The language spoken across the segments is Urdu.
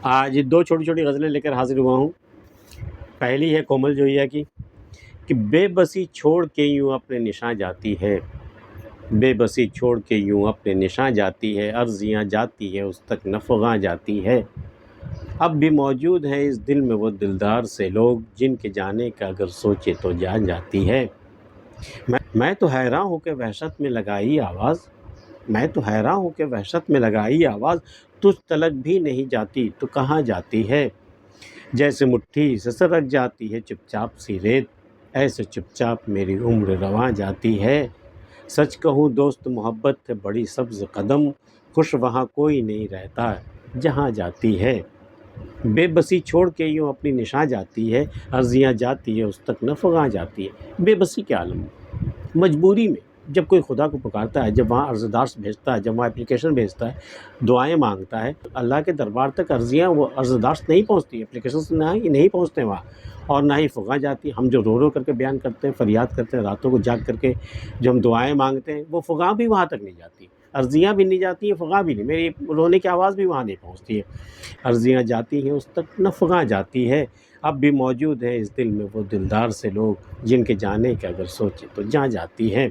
آج دو چھوٹی چھوٹی غزلیں لے کر حاضر ہوا ہوں۔ پہلی ہے کومل جوئیہ کی کہ بے بسی چھوڑ کے یوں اپنے نشاں جاتی ہے، بے بسی چھوڑ کے یوں اپنے نشاں جاتی ہے، عرضیاں جاتی ہے اس تک نہ فغاں جاتی ہے۔ اب بھی موجود ہیں اس دل میں وہ دلدار سے لوگ، جن کے جانے کا اگر سوچے تو جان جاتی ہے۔ میں تو حیراں ہوں کہ وحشت میں لگائی آواز، میں تو حیراں ہوں کہ وحشت میں لگائی آواز، تجھ تلک بھی نہیں جاتی تو کہاں جاتی ہے۔ جیسے مٹھی سے سرک جاتی ہے چپ چاپ سی ریت، ایسے چپ چاپ میری عمر رواں جاتی ہے۔ سچ کہوں دوست محبت ہے بڑی سبز قدم، خوش وہاں کوئی نہیں رہتا جہاں جاتی ہے۔ بے بسی چھوڑ کے یوں اپنی نشاں جاتی ہے، عرضیاں جاتی ہے اس تک نہ فغاں جاتی ہے۔ بے بسی کے عالم میں، مجبوری میں جب کوئی خدا کو پکارتا ہے، جب وہاں عرضدار بھیجتا ہے، جب وہاں اپلیکیشن بھیجتا ہے، دعائیں مانگتا ہے، اللہ کے دربار تک عرضیاں وہ عرضدار نہیں پہنچتی، اپلیکیشنس نہیں پہنچتے وہاں، اور نہ ہی فغاں جاتی۔ ہم جو رو رو کر کے بیان کرتے ہیں، فریاد کرتے ہیں، راتوں کو جاگ کر کے جو ہم دعائیں مانگتے ہیں، وہ فغاں بھی وہاں تک نہیں جاتی، عرضیاں بھی نہیں جاتی ہیں، فغاں بھی نہیں، میری رونے کی آواز بھی وہاں نہیں پہنچتی ہے۔ عرضیاں جاتی ہیں اس تک نہ فغاں جاتی ہے۔ اب بھی موجود ہیں اس دل میں وہ دلدار سے لوگ، جن کے جانے کا اگر سوچے تو جہاں جاتی ہے۔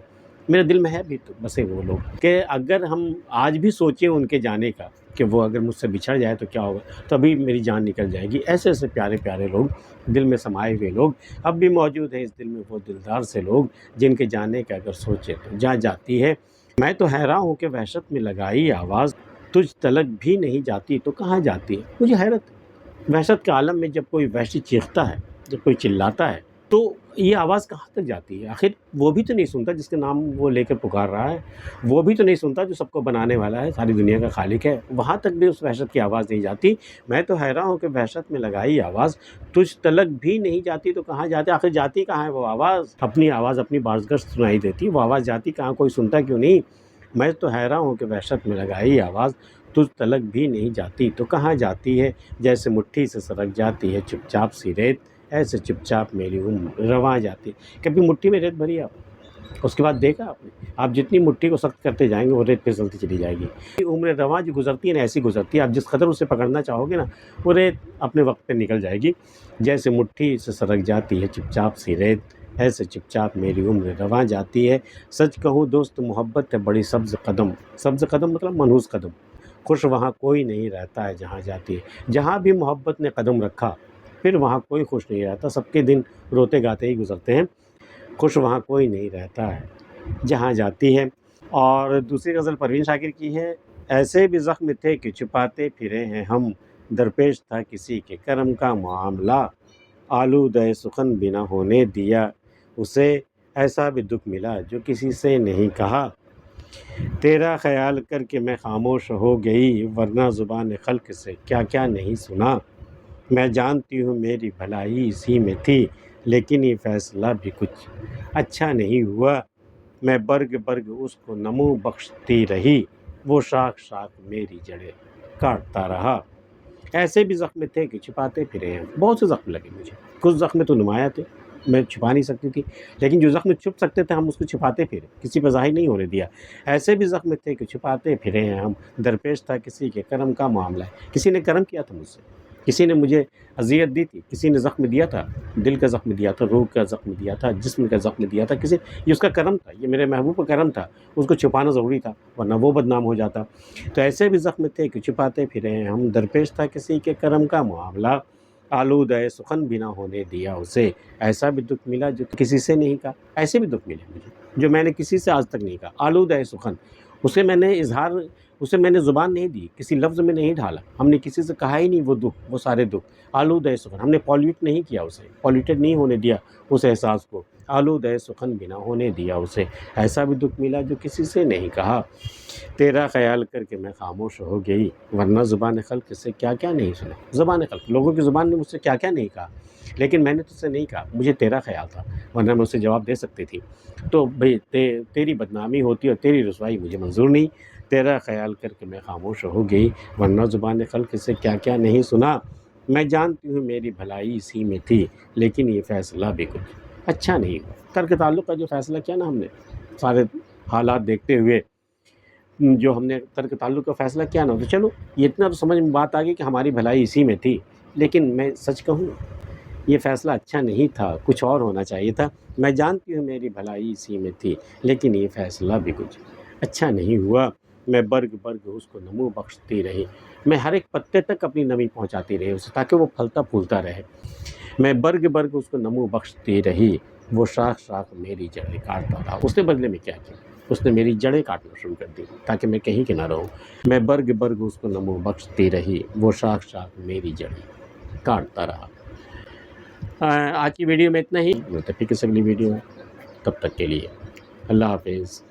میرے دل میں ہے بھی تو بسے وہ لوگ کہ اگر ہم آج بھی سوچیں ان کے جانے کا کہ وہ اگر مجھ سے بچھڑ جائے تو کیا ہوگا، تبھی میری جان نکل جائے گی۔ ایسے ایسے پیارے پیارے لوگ، دل میں سمائے ہوئے لوگ اب بھی موجود ہیں اس دل میں وہ دلدار سے لوگ، جن کے جانے کا اگر سوچے تو جہاں جاتی ہے۔ میں تو حیراں ہوں کہ وحشت میں لگائی آواز، تجھ تلک بھی نہیں جاتی تو کہاں جاتی ہے۔ مجھے حیرت ہے، وحشت کے عالم میں جب کوئی وحشی چیختا ہے، جب کوئی چلاتا ہے، تو یہ آواز کہاں تک جاتی ہے؟ آخر وہ بھی تو نہیں سنتا جس کے نام وہ لے کر پکار رہا ہے، وہ بھی تو نہیں سنتا جو سب کو بنانے والا ہے، ساری دنیا کا خالق ہے، وہاں تک بھی اس وحشت کی آواز نہیں جاتی۔ میں تو حیراں ہوں کہ وحشت میں لگائی آواز، تجھ تلک بھی نہیں جاتی تو کہاں جاتی؟ آخر جاتی کہاں ہے وہ آواز؟ اپنی آواز اپنی بارگاہ سنائی دیتی، وہ آواز جاتی کہاں؟ کوئی سنتا کیوں نہیں؟ میں تو حیراں ہوں کہ وحشت میں لگائی آواز، تجھ تلک بھی نہیں جاتی تو کہاں جاتی ہے۔ جیسے مٹھی سے سرک جاتی ہے چپ چاپ سی ریت، ایسے چپ چاپ میری عمر رواں جاتی ہے۔ کبھی مٹھی میں ریت بھری آپ، اس کے بعد دیکھا آپ نے، آپ جتنی مٹھی کو سخت کرتے جائیں گے وہ ریت پھسلتی چلی جائے گی۔ عمر رواں جو گزرتی ہے نا، ایسی گزرتی ہے، آپ جس قدر اسے پکڑنا چاہو گے نا، وہ ریت اپنے وقت پہ نکل جائے گی۔ جیسے مٹھی سے سرک جاتی ہے چپ چاپ سی ریت، ایسے چپ چاپ میری عمر رواں جاتی ہے۔ سچ کہوں دوست محبت ہے بڑی سبز قدم، سبز قدم مطلب منحوس قدم، خوش وہاں کوئی نہیں رہتا ہے جہاں جاتی ہے۔ جہاں بھی محبت نے قدم رکھا، پھر وہاں کوئی خوش نہیں رہتا، سب کے دن روتے گاتے ہی گزرتے ہیں، خوش وہاں کوئی نہیں رہتا ہے جہاں جاتی ہے۔ اور دوسری غزل پروین شاکر کی ہے، ایسے بھی زخم تھے کہ چھپاتے پھرے ہیں ہم، درپیش تھا کسی کے کرم کا معاملہ، آلودہ سخن بنا ہونے دیا اسے، ایسا بھی دکھ ملا جو کسی سے نہیں کہا، تیرا خیال کر کے میں خاموش ہو گئی، ورنہ زبان خلق سے کیا کیا نہیں سنا، میں جانتی ہوں میری بھلائی اسی میں تھی، لیکن یہ فیصلہ بھی کچھ اچھا نہیں ہوا، میں برگ برگ اس کو نمو بخشتی رہی، وہ شاخ شاخ میری جڑیں کاٹتا رہا۔ ایسے بھی زخم تھے کہ چھپاتے پھرے ہیں، بہت سے زخم لگے مجھے، کچھ زخم تو نمایاں تھے، میں چھپا نہیں سکتی تھی، لیکن جو زخم چھپ سکتے تھے ہم اس کو چھپاتے پھرے، کسی پہ ظاہر نہیں ہونے دیا۔ ایسے بھی زخم تھے کہ چھپاتے پھرے ہیں ہم، درپیش تھا کسی کے کرم کا معاملہ ہے، کسی نے کرم کیا تھا مجھ سے، کسی نے مجھے اذیت دی تھی، کسی نے زخم دیا تھا، دل کا زخم دیا تھا، روح کا زخم دیا تھا، جسم کا زخم دیا تھا کسی، یہ اس کا کرم تھا، یہ میرے محبوب کا کرم تھا، اس کو چھپانا ضروری تھا ورنہ وہ بدنام ہو جاتا۔ تو ایسے بھی زخم تھے کہ چھپاتے پھرے ہیں ہم، درپیش تھا کسی کے کرم کا معاملہ، آلودہ سخن بھی نہ ہونے دیا اسے، ایسا بھی دکھ ملا جو کسی سے نہیں کہا۔ ایسے بھی دکھ ملے مجھے جو میں نے کسی سے آج تک نہیں کہا، آلودہ سخن، اسے میں نے اظہار، اسے میں نے زبان نہیں دی، کسی لفظ میں نہیں ڈھالا، ہم نے کسی سے کہا ہی نہیں وہ دکھ، وہ سارے دکھ، آلودہ سخن، ہم نے پالیوٹ نہیں کیا اسے، پالیوٹیڈ نہیں ہونے دیا اس احساس کو، آلودہ سخن بھی نہ ہونے دیا اسے، ایسا بھی دکھ ملا جو کسی سے نہیں کہا، تیرا خیال کر کے میں خاموش ہو گئی، ورنہ زبان خلق سے کیا کیا نہیں سنا۔ زبان خلق، لوگوں کی زبان نے مجھ سے کیا کیا نہیں کہا، لیکن میں نے تجھ سے نہیں کہا، مجھے تیرا خیال تھا، ورنہ میں اسے جواب دے سکتی تھی۔ تو بھئی تیری بدنامی ہوتی اور تیری رسوائی مجھے منظور نہیں، تیرا خیال کر کے میں خاموش ہو گئی، ورنہ زبان خلق سے کیا کیا نہیں سنا، میں جانتی ہوں میری بھلائی اسی میں تھی، لیکن یہ فیصلہ بھی کچھ اچھا نہیں ہوا۔ ترک تعلق کا جو فیصلہ کیا نا ہم نے، سارے حالات دیکھتے ہوئے، جو ہم نے ترک تعلق کا فیصلہ کیا نا، تو چلو یہ اتنا تو سمجھ میں بات آ گئی کہ ہماری بھلائی اسی میں تھی، لیکن میں سچ کہوں یہ فیصلہ اچھا نہیں تھا، کچھ اور ہونا چاہیے تھا۔ میں جانتی ہوں میری بھلائی اسی میں تھی، لیکن یہ فیصلہ بھی کچھ اچھا نہیں ہوا۔ میں برگ برگ اس کو نمو بخشتی رہی، میں ہر ایک پتے تک اپنی نمی پہنچاتی رہی اسے، تاکہ وہ پھلتا پھولتا رہے۔ میں برگ برگ اس کو نمو بخشتی رہی، وہ شاخ شاخ میری جڑیں کاٹتا رہا۔ اس نے بدلے میں کیا کیا؟ اس نے میری جڑیں کاٹنا شروع کر دی تاکہ میں کہیں کے نہ رہوں۔ میں برگ برگ اس کو نمو بخشتی رہی، وہ شاخ شاخ میری جڑیں کاٹتا رہا۔ آج کی ویڈیو میں اتنا ہی، ملتے ہیں پھر کسی اگلی ویڈیو میں، تب تک کے لیے اللہ حافظ۔